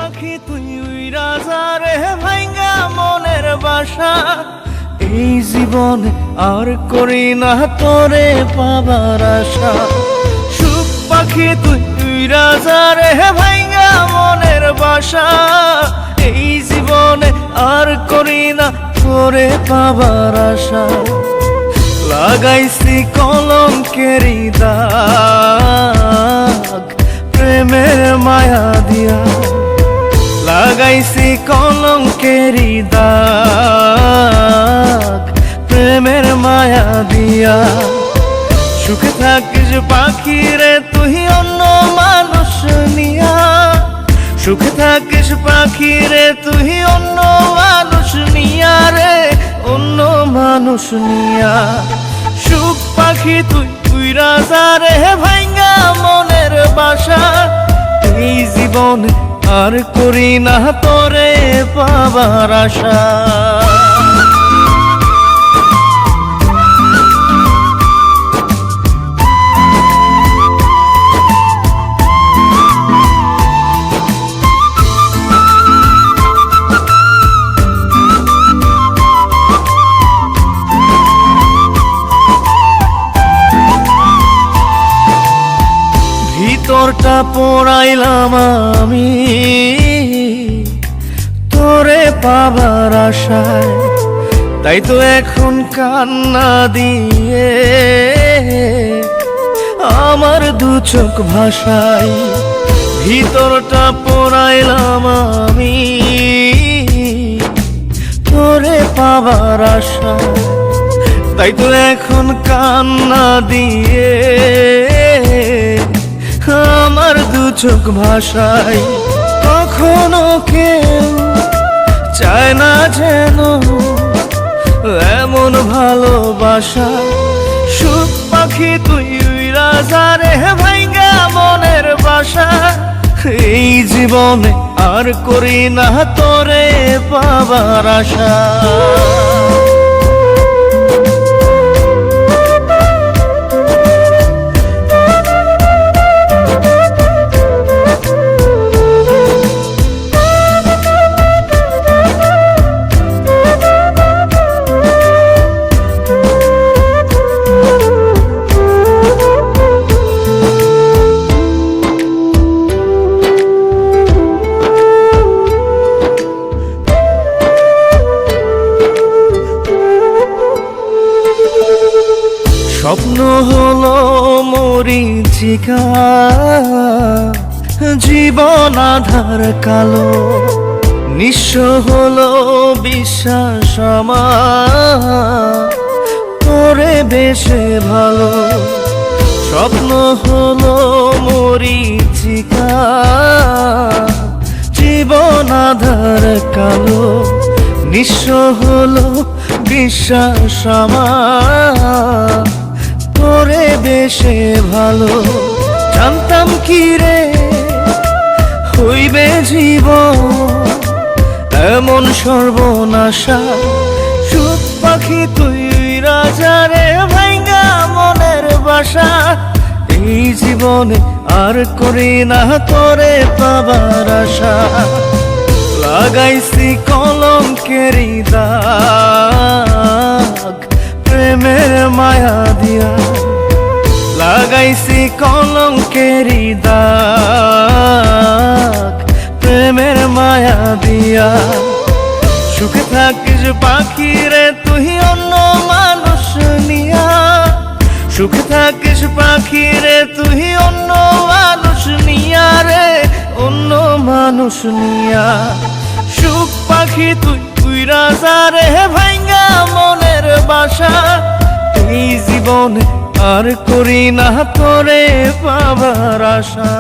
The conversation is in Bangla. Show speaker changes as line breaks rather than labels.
পাখি তুই উইরা যা রে ভাঙ্গা মনের বাসা, এই জীবনে আর করি না তোরে পাবার আশা। সুখ পাখি তুই উইরা যা রে ভাঙ্গা মনের বাসা, এই জীবনে আর করি না তোরে পাবার আশা। লাগাইছি কলঙ্কেরি দাগ প্রেমের মায়া দিয়া, লাগাইছি কলঙ্কেরি দাগ প্রেমের মায়া দিয়া। সুখে থাকিস পাখি রে তুই অন্য মানুষ নিয়া, সুখে থাকিস পাখি রে তুই অন্য মানুষ নিয়া রে, অন্য মানুষ নিয়া। সুখ পাখি তুই উইরা যা রে ভাঙ্গা মনের বাসা, এই জীবনে আর করি না তোরে পাবার আশা। ভিতরটা পোড়াইলাম আমি তোরে পাবার আশায়, তাই তো এখন কান্না দিয়ে আমার দু চোখ ভাসাই। ভিতরটা পোড়াইলাম আমি তোরে পাবার আশায়, তাই তো এখন কান্না দিয়ে আমার দু চোখ ভাসাই। কখনো কেউ চায় না যেন এমন ভালোবাসা। সুখ পাখি তুই উইরা যা রে ভাঙ্গা মনের বাসা, এই জীবনে আর করি না তোরে পাবার আশা। স্বপ্ন হলো মরীচিকা, জীবন আধার কালো, নিঃস্ব হলো বিশ্বাস আমার তোরে বেশে ভালো। স্বপ্ন হলো মরীচিকা, জীবন আধার কালো, নিঃস্ব হলো বিশ্বাস আমার তোরে বেশে ভালো। জানতাম কি রে হইবে জীবন এমন সর্বনাশা। সুখ পাখি তুই উইরা যা রে ভাঙ্গা মনের বাসা, এই জীবনে আর করি না তোরে পাবার আশা। লাগাইছি কলঙ্কেরি দাগ প্রেমের মায়া দিয়া, লাগাইছি কলঙ্কেরি দাগ প্রেমের মায়া দিয়া। সুখে থাকিস পাখি রে তুই অন্য মানুষ নিয়া, সুখে থাকিস পাখি রে তুই অন্য মানুষ নিয়া রে, অন্য মানুষ নিয়া। সুখ পাখি তুই উইরা যা রে ভাঙ্গা মনের বাসা, এই জীবনে আর করি না তোরে পাবার আশা।